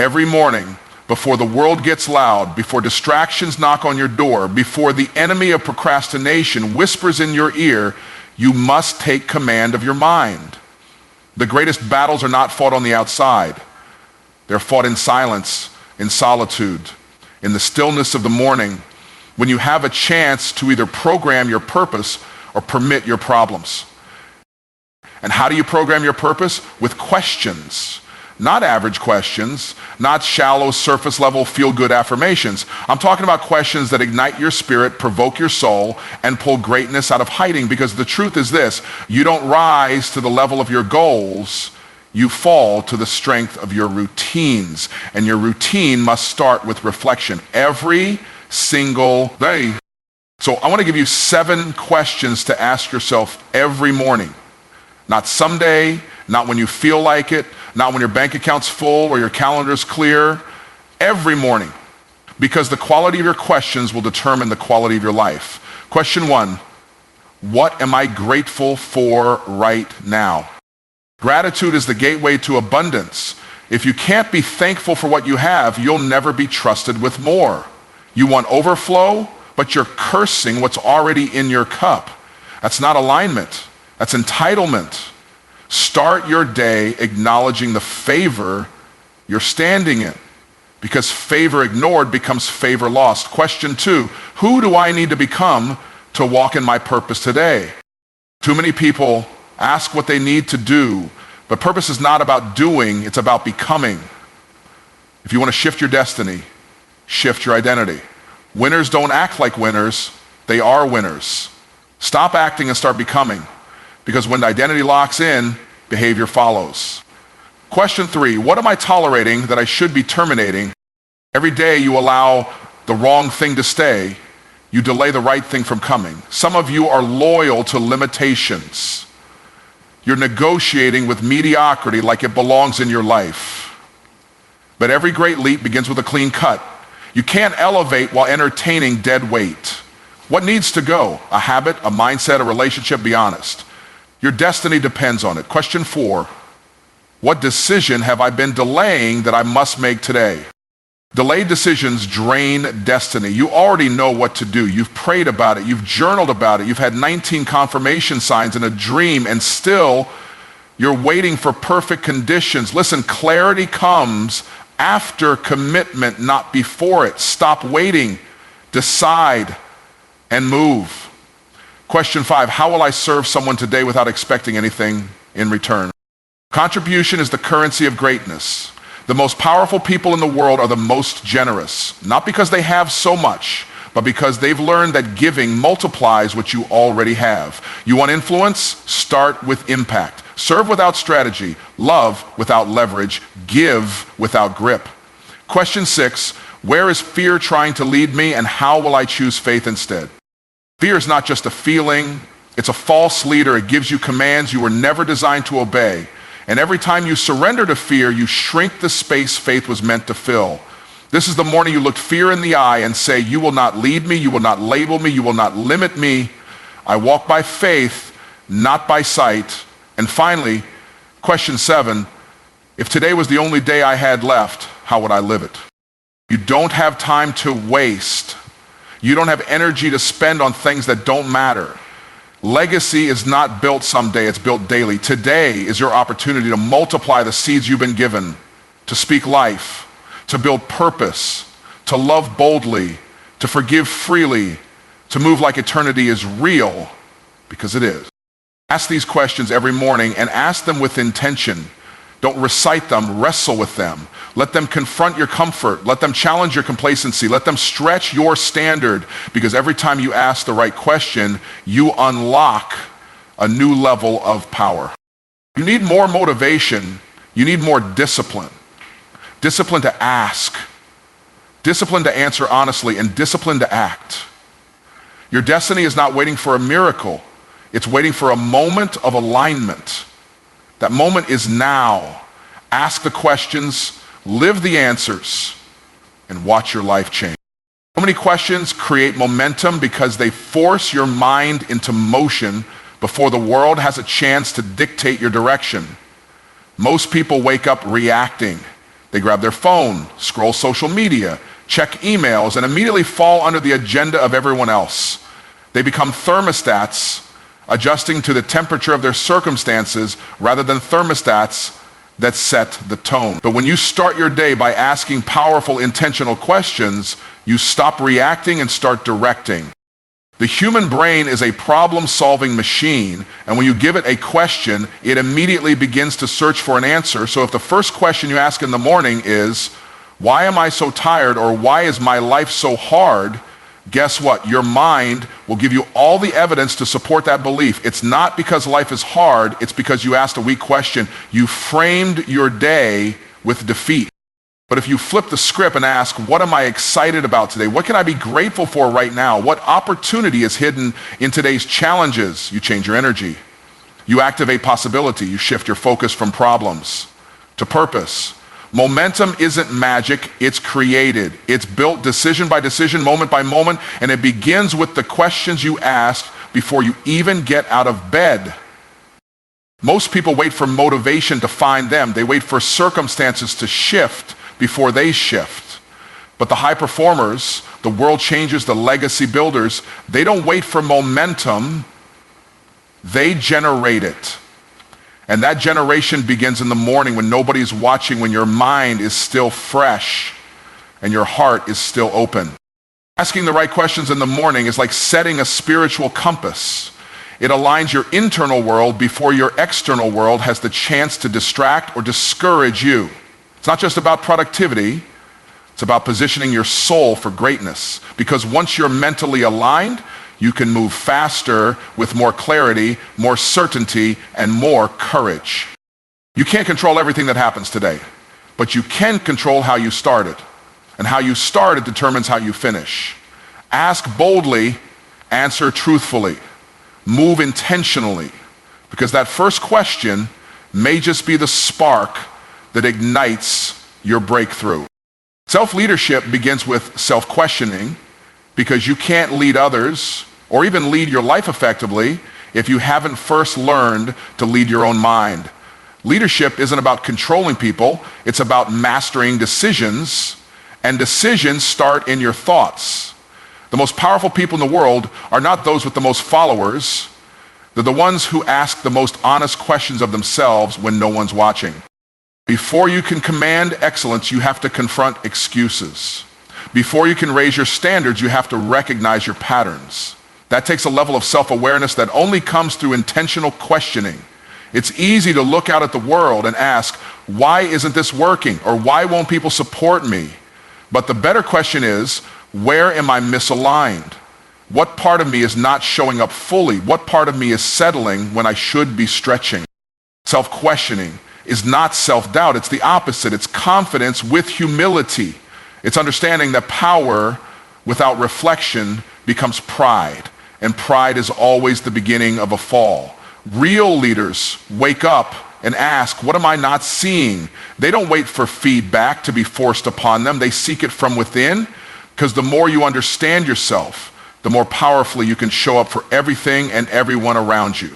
every morning, before the world gets loud, before distractions knock on your door, before the enemy of procrastination whispers in your ear, you must take command of your mind. The greatest battles are not fought on the outside. They're fought in silence, in solitude, in the stillness of the morning, when you have a chance to either program your purpose or permit your problems. And how do you program your purpose? With questions. Not average questions, not shallow, surface level, feel-good affirmations. I'm talking about questions that ignite your spirit, provoke your soul, and pull greatness out of hiding. Because the truth is this: you don't rise to the level of your goals, you fall to the strength of your routines. And your routine must start with reflection every single day. So I want to give you 7 questions to ask yourself every morning. Not someday, not when you feel like it, not when your bank account's full or your calendar's clear. Every morning. Because the quality of your questions will determine the quality of your life. Question 1, what am I grateful for right now? Gratitude is the gateway to abundance. If you can't be thankful for what you have, you'll never be trusted with more. You want overflow, but you're cursing what's already in your cup. That's not alignment. That's entitlement. Start your day acknowledging the favor you're standing in, because favor ignored becomes favor lost. Question 2, who do I need to become to walk in my purpose today? Too many people ask what they need to do, but purpose is not about doing, it's about becoming. If you want to shift your destiny, shift your identity. Winners don't act like winners, they are winners. Stop acting and start becoming. Because when the identity locks in, behavior follows. Question 3, what am I tolerating that I should be terminating? Every day you allow the wrong thing to stay, you delay the right thing from coming. Some of you are loyal to limitations. You're negotiating with mediocrity like it belongs in your life. But every great leap begins with a clean cut. You can't elevate while entertaining dead weight. What needs to go? A habit, a mindset, a relationship? Be honest. Your destiny depends on it. Question 4, what decision have I been delaying that I must make today? Delayed decisions drain destiny. You already know what to do. You've prayed about it. You've journaled about it. You've had 19 confirmation signs and a dream, and still you're waiting for perfect conditions. Listen, clarity comes after commitment, not before it. Stop waiting. Decide and move. Question 5, how will I serve someone today without expecting anything in return? Contribution is the currency of greatness. The most powerful people in the world are the most generous, not because they have so much, but because they've learned that giving multiplies what you already have. You want influence? Start with impact. Serve without strategy, love without leverage, give without grip. Question 6, where is fear trying to lead me, and how will I choose faith instead? Fear is not just a feeling, it's a false leader. It gives you commands you were never designed to obey. And every time you surrender to fear, you shrink the space faith was meant to fill. This is the morning you look fear in the eye and say, you will not lead me, you will not label me, you will not limit me. I walk by faith, not by sight. And finally, question 7, if today was the only day I had left, how would I live it? You don't have time to waste. You don't have energy to spend on things that don't matter. Legacy is not built someday, it's built daily. Today is your opportunity to multiply the seeds you've been given, to speak life, to build purpose, to love boldly, to forgive freely, to move like eternity is real, because it is. Ask these questions every morning and ask them with intention. Don't recite them, wrestle with them. Let them confront your comfort. Let them challenge your complacency. Let them stretch your standard, because every time you ask the right question, you unlock a new level of power. You need more motivation. You need more discipline. Discipline to ask. Discipline to answer honestly, and discipline to act. Your destiny is not waiting for a miracle. It's waiting for a moment of alignment. That moment is now. Ask the questions, live the answers, and watch your life change. So many questions create momentum because they force your mind into motion before the world has a chance to dictate your direction. Most people wake up reacting. They grab their phone, scroll social media, check emails, and immediately fall under the agenda of everyone else. They become thermostats, adjusting to the temperature of their circumstances rather than thermostats that set the tone. But when you start your day by asking powerful, intentional questions, you stop reacting and start directing. The human brain is a problem-solving machine, and when you give it a question, it immediately begins to search for an answer. So if the first question you ask in the morning is, why am I so tired, or why is my life so hard? Guess what? Your mind will give you all the evidence to support that belief. It's not because life is hard, it's because you asked a weak question. You framed your day with defeat. But if you flip the script and ask, what am I excited about today? What can I be grateful for right now? What opportunity is hidden in today's challenges? You change your energy. You activate possibility. You shift your focus from problems to purpose. Momentum isn't magic, it's created. It's built decision by decision, moment by moment, and it begins with the questions you ask before you even get out of bed. Most people wait for motivation to find them. They wait for circumstances to shift before they shift. But the high performers, the world changers, the legacy builders, they don't wait for momentum, they generate it. And that generation begins in the morning when nobody's watching, when your mind is still fresh and your heart is still open. Asking the right questions in the morning is like setting a spiritual compass. It aligns your internal world before your external world has the chance to distract or discourage you. It's not just about productivity, it's about positioning your soul for greatness. Because once you're mentally aligned, you can move faster with more clarity, more certainty, and more courage. You can't control everything that happens today, but you can control how you started. And how you started determines how you finish. Ask boldly, answer truthfully, move intentionally, because that first question may just be the spark that ignites your breakthrough. Self-leadership begins with self-questioning, because you can't lead others or even lead your life effectively if you haven't first learned to lead your own mind. Leadership isn't about controlling people, it's about mastering decisions, and decisions start in your thoughts. The most powerful people in the world are not those with the most followers, they're the ones who ask the most honest questions of themselves when no one's watching. Before you can command excellence, you have to confront excuses. Before you can raise your standards, you have to recognize your patterns. That takes a level of self-awareness that only comes through intentional questioning. It's easy to look out at the world and ask, why isn't this working? Or why won't people support me? But the better question is, where am I misaligned? What part of me is not showing up fully? What part of me is settling when I should be stretching? Self-questioning is not self-doubt, it's the opposite. It's confidence with humility. It's understanding that power without reflection becomes pride, and pride is always the beginning of a fall. Real leaders wake up and ask, what am I not seeing? They don't wait for feedback to be forced upon them. They seek it from within, because the more you understand yourself, the more powerfully you can show up for everything and everyone around you.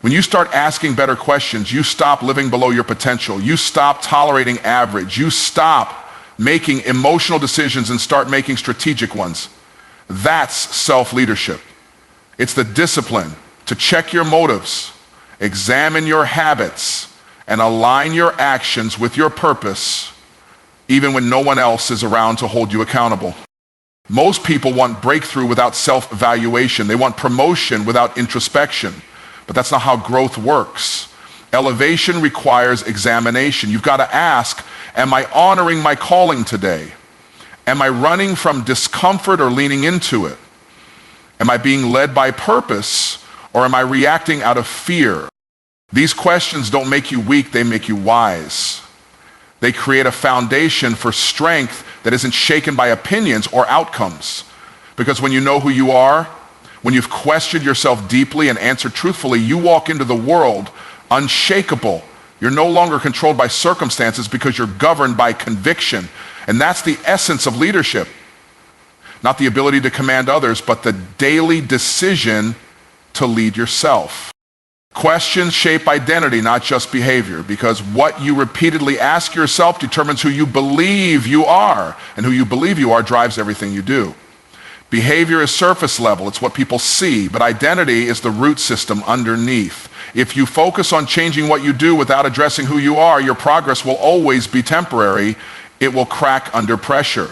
When you start asking better questions, you stop living below your potential. You stop tolerating average. You stop making emotional decisions and start making strategic ones. That's self-leadership. It's the discipline to check your motives, examine your habits, and align your actions with your purpose, even when no one else is around to hold you accountable. Most people want breakthrough without self-evaluation. They want promotion without introspection. But that's not how growth works. Elevation requires examination. You've got to ask, am I honoring my calling today? Am I running from discomfort or leaning into it? Am I being led by purpose, or am I reacting out of fear? These questions don't make you weak, they make you wise. They create a foundation for strength that isn't shaken by opinions or outcomes. Because when you know who you are, when you've questioned yourself deeply and answered truthfully, you walk into the world unshakable. You're no longer controlled by circumstances because you're governed by conviction. And that's the essence of leadership. Not the ability to command others, but the daily decision to lead yourself. Questions shape identity, not just behavior, because what you repeatedly ask yourself determines who you believe you are, and who you believe you are drives everything you do. Behavior is surface level, it's what people see, but identity is the root system underneath. If you focus on changing what you do without addressing who you are, your progress will always be temporary. It will crack under pressure.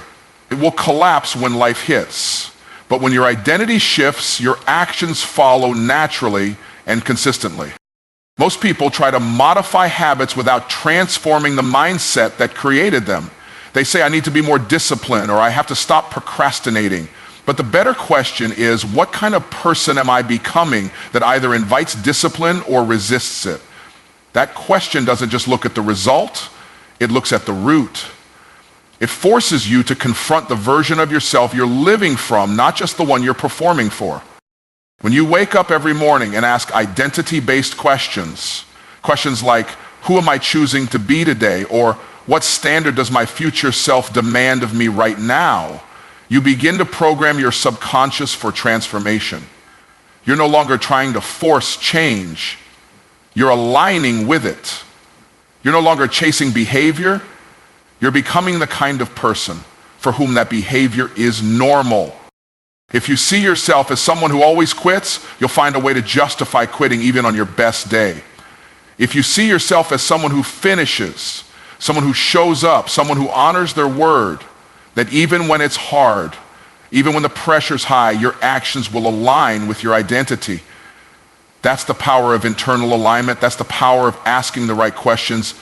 It will collapse when life hits. But when your identity shifts, your actions follow naturally and consistently. Most people try to modify habits without transforming the mindset that created them. They say, I need to be more disciplined, or I have to stop procrastinating. But the better question is, what kind of person am I becoming that either invites discipline or resists it? That question doesn't just look at the result, it looks at the root. It forces you to confront the version of yourself you're living from, not just the one you're performing for. When you wake up every morning and ask identity-based questions, questions like, who am I choosing to be today? Or what standard does my future self demand of me right now? You begin to program your subconscious for transformation. You're no longer trying to force change. You're aligning with it. You're no longer chasing behavior. You're becoming the kind of person for whom that behavior is normal. If you see yourself as someone who always quits, you'll find a way to justify quitting even on your best day. If you see yourself as someone who finishes, someone who shows up, someone who honors their word, that even when it's hard, even when the pressure's high, your actions will align with your identity. That's the power of internal alignment. That's the power of asking the right questions.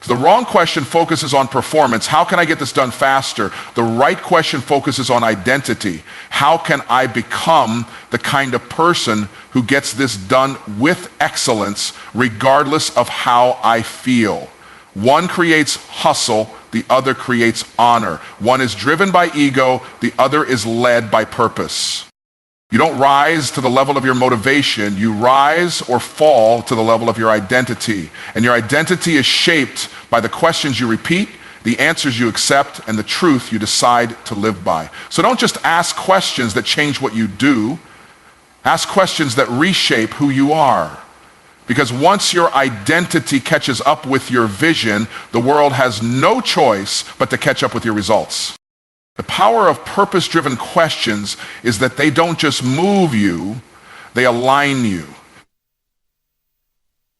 The wrong question focuses on performance. How can I get this done faster? The right question focuses on identity. How can I become the kind of person who gets this done with excellence, regardless of how I feel? One creates hustle, the other creates honor. One is driven by ego, the other is led by purpose. You don't rise to the level of your motivation, you rise or fall to the level of your identity. And your identity is shaped by the questions you repeat, the answers you accept, and the truth you decide to live by. So don't just ask questions that change what you do, ask questions that reshape who you are. Because once your identity catches up with your vision, the world has no choice but to catch up with your results. The power of purpose-driven questions is that they don't just move you, they align you.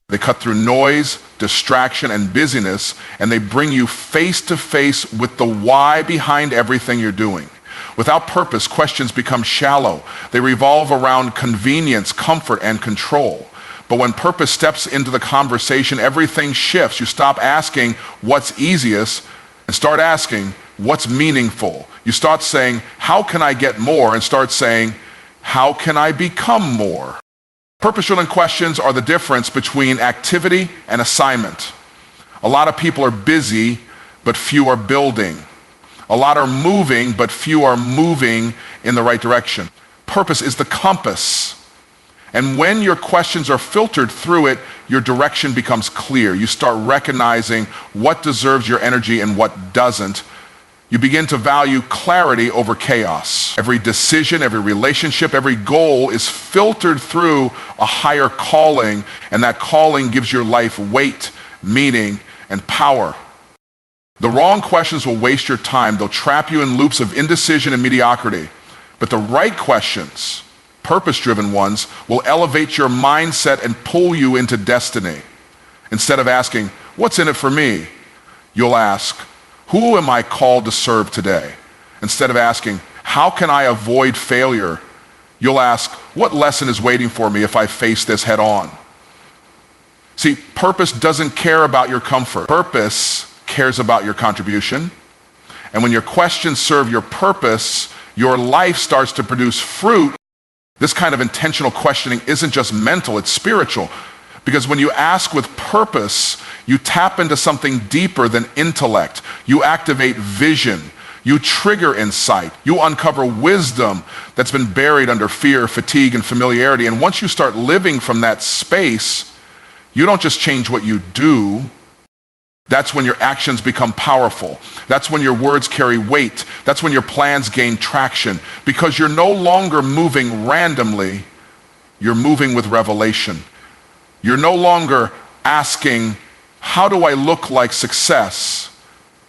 They cut through noise, distraction, and busyness, and they bring you face to face with the why behind everything you're doing. Without purpose, questions become shallow. They revolve around convenience, comfort, and control. But when purpose steps into the conversation, everything shifts. You stop asking what's easiest and start asking what's meaningful. You start saying, how can I get more? And start saying, how can I become more? Purpose-driven questions are the difference between activity and assignment. A lot of people are busy, but few are building. A lot are moving, but few are moving in the right direction. Purpose is the compass. And when your questions are filtered through it, your direction becomes clear. You start recognizing what deserves your energy and what doesn't. You begin to value clarity over chaos. Every decision, every relationship, every goal is filtered through a higher calling, and that calling gives your life weight, meaning, and power. The wrong questions will waste your time. They'll trap you in loops of indecision and mediocrity. But the right questions, purpose-driven ones, will elevate your mindset and pull you into destiny. Instead of asking, what's in it for me? You'll ask, who am I called to serve today? Instead of asking, how can I avoid failure? You'll ask, what lesson is waiting for me if I face this head on? See, purpose doesn't care about your comfort. Purpose cares about your contribution. And when your questions serve your purpose, your life starts to produce fruit. This kind of intentional questioning isn't just mental, it's spiritual. Because when you ask with purpose, you tap into something deeper than intellect. You activate vision. You trigger insight. You uncover wisdom that's been buried under fear, fatigue, and familiarity. And once you start living from that space, you don't just change what you do. That's when your actions become powerful. That's when your words carry weight. That's when your plans gain traction. Because you're no longer moving randomly, you're moving with revelation. You're no longer asking, how do I look like success?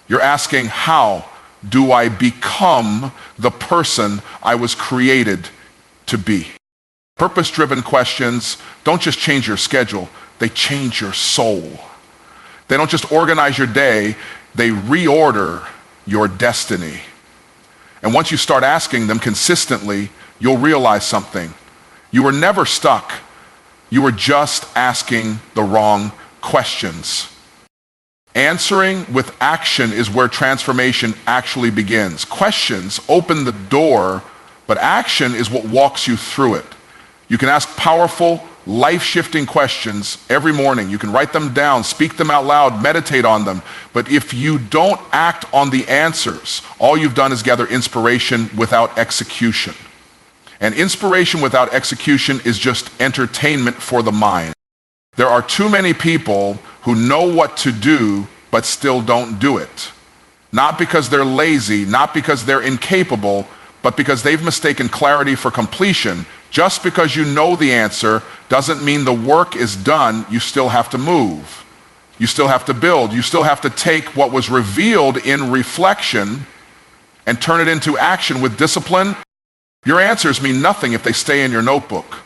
You're asking, how do I become the person I was created to be? Purpose-driven questions don't just change your schedule, they change your soul. They don't just organize your day, they reorder your destiny. And once you start asking them consistently, you'll realize something. You were never stuck. You were just asking the wrong questions. Answering with action is where transformation actually begins. Questions open the door, but action is what walks you through it. You can ask powerful, life-shifting questions every morning. You can write them down, speak them out loud, meditate on them. But if you don't act on the answers, all you've done is gather inspiration without execution. And inspiration without execution is just entertainment for the mind. There are too many people who know what to do but still don't do it. Not because they're lazy, not because they're incapable, but because they've mistaken clarity for completion. Just because you know the answer doesn't mean the work is done. You still have to move. You still have to build. You still have to take what was revealed in reflection and turn it into action with discipline. Your answers mean nothing if they stay in your notebook.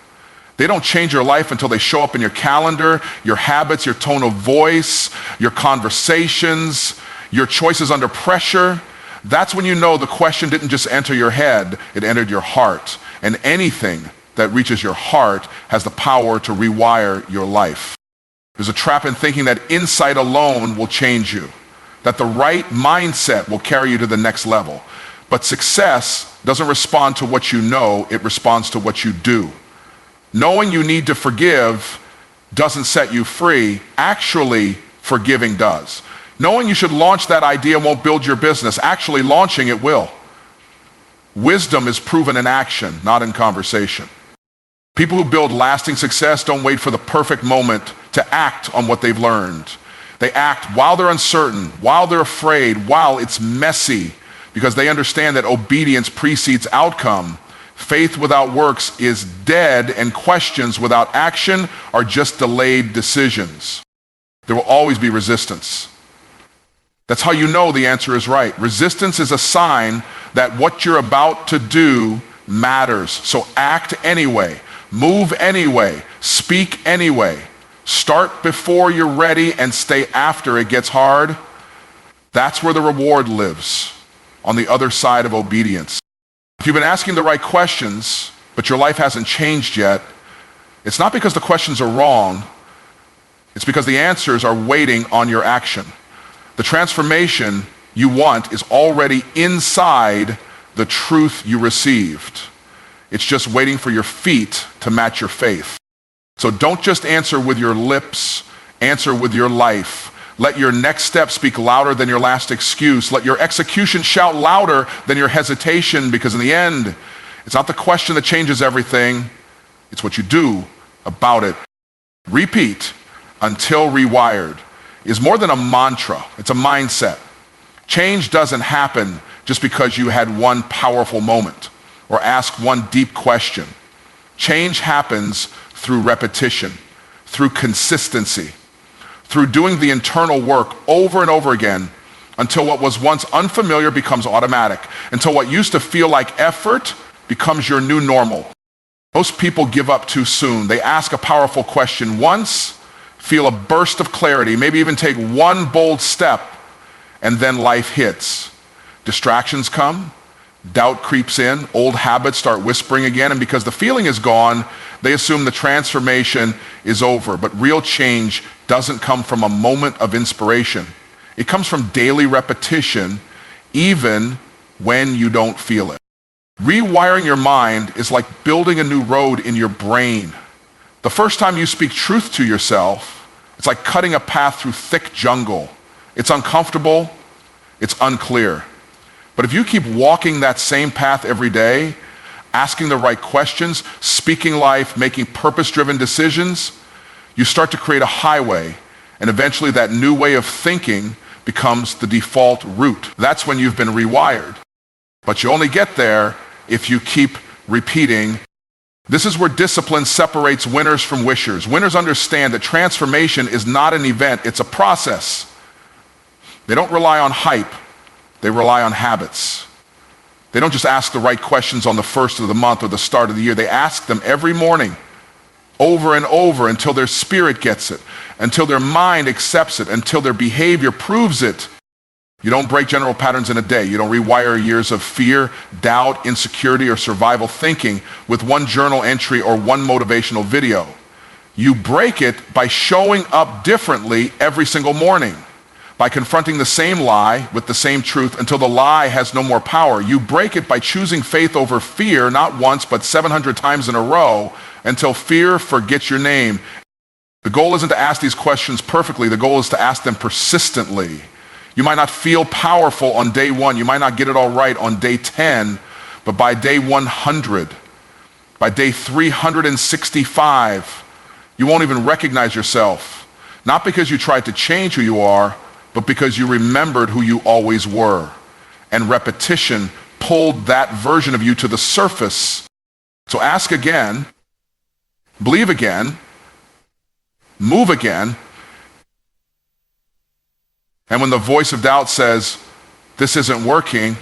They don't change your life until they show up in your calendar, your habits, your tone of voice, your conversations, your choices under pressure. That's when you know the question didn't just enter your head, it entered your heart. And anything that reaches your heart has the power to rewire your life. There's a trap in thinking that insight alone will change you, that the right mindset will carry you to the next level. But success doesn't respond to what you know, it responds to what you do. Knowing you need to forgive doesn't set you free. Actually, forgiving does. Knowing you should launch that idea won't build your business. Actually, launching it will. Wisdom is proven in action, not in conversation. People who build lasting success don't wait for the perfect moment to act on what they've learned. They act while they're uncertain, while they're afraid, while it's messy, because they understand that obedience precedes outcome. Faith without works is dead, and questions without action are just delayed decisions. There will always be resistance. That's how you know the answer is right. Resistance is a sign that what you're about to do matters. So act anyway, move anyway, speak anyway. Start before you're ready and stay after it gets hard. That's where the reward lives, on the other side of obedience. If you've been asking the right questions, but your life hasn't changed yet, it's not because the questions are wrong, it's because the answers are waiting on your action. The transformation you want is already inside the truth you received. It's just waiting for your feet to match your faith. So don't just answer with your lips, answer with your life. Let your next step speak louder than your last excuse. Let your execution shout louder than your hesitation, because in the end, it's not the question that changes everything, it's what you do about it. Repeat until rewired is more than a mantra, it's a mindset. Change doesn't happen just because you had one powerful moment or asked one deep question. Change happens through repetition, through consistency, through doing the internal work over and over again until what was once unfamiliar becomes automatic, until what used to feel like effort becomes your new normal. Most people give up too soon. They ask a powerful question once, feel a burst of clarity, maybe even take one bold step, and then life hits. Distractions come, doubt creeps in, old habits start whispering again, and because the feeling is gone, they assume the transformation is over. But real change doesn't come from a moment of inspiration. It comes from daily repetition, even when you don't feel it. Rewiring your mind is like building a new road in your brain. The first time you speak truth to yourself, it's like cutting a path through thick jungle. It's uncomfortable, it's unclear. But if you keep walking that same path every day, asking the right questions, speaking life, making purpose-driven decisions, you start to create a highway, and eventually that new way of thinking becomes the default route. That's when you've been rewired. But you only get there if you keep repeating This is where discipline separates winners from wishers. Winners understand that transformation is not an event, it's a process. They don't rely on hype, they rely on habits. They don't just ask the right questions on the first of the month or the start of the year. They ask them every morning, over and over, until their spirit gets it, until their mind accepts it, until their behavior proves it. You don't break general patterns in a day. You don't rewire years of fear, doubt, insecurity, or survival thinking with one journal entry or one motivational video. You break it by showing up differently every single morning, by confronting the same lie with the same truth until the lie has no more power. You break it by choosing faith over fear, not once, but 700 times in a row, until fear forgets your name. The goal isn't to ask these questions perfectly. The goal is to ask them persistently. You might not feel powerful on day 1. You might not get it all right on day 10, but by day 100, by day 365, you won't even recognize yourself. Not because you tried to change who you are, but because you remembered who you always were. And repetition pulled that version of you to the surface. So ask again, believe again, move again. And when the voice of doubt says, this isn't working,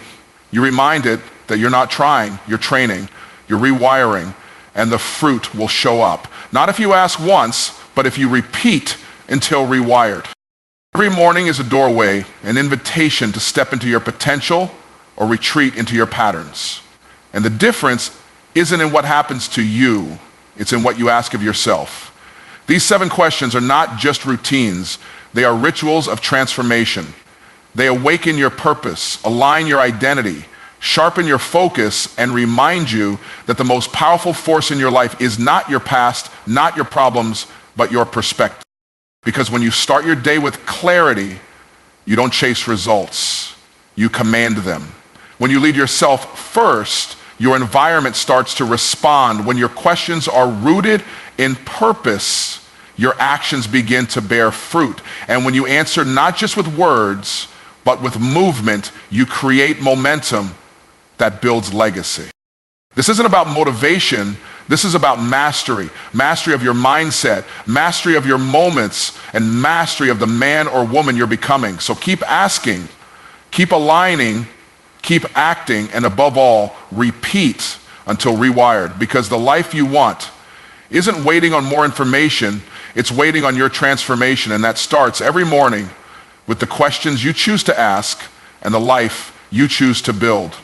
you remind it that you're not trying, you're training, you're rewiring, and the fruit will show up. Not if you ask once, but if you repeat until rewired. Every morning is a doorway, an invitation to step into your potential or retreat into your patterns. And the difference isn't in what happens to you, it's in what you ask of yourself. These 7 questions are not just routines. They are rituals of transformation. They awaken your purpose, align your identity, sharpen your focus, and remind you that the most powerful force in your life is not your past, not your problems, but your perspective. Because when you start your day with clarity, you don't chase results, you command them. When you lead yourself first, your environment starts to respond. When your questions are rooted in purpose, your actions begin to bear fruit. And when you answer not just with words, but with movement, you create momentum that builds legacy. This isn't about motivation, this is about mastery. Mastery of your mindset, mastery of your moments, and mastery of the man or woman you're becoming. So keep asking, keep aligning, keep acting, and above all, repeat until rewired. Because the life you want isn't waiting on more information, it's waiting on your transformation, and that starts every morning with the questions you choose to ask and the life you choose to build.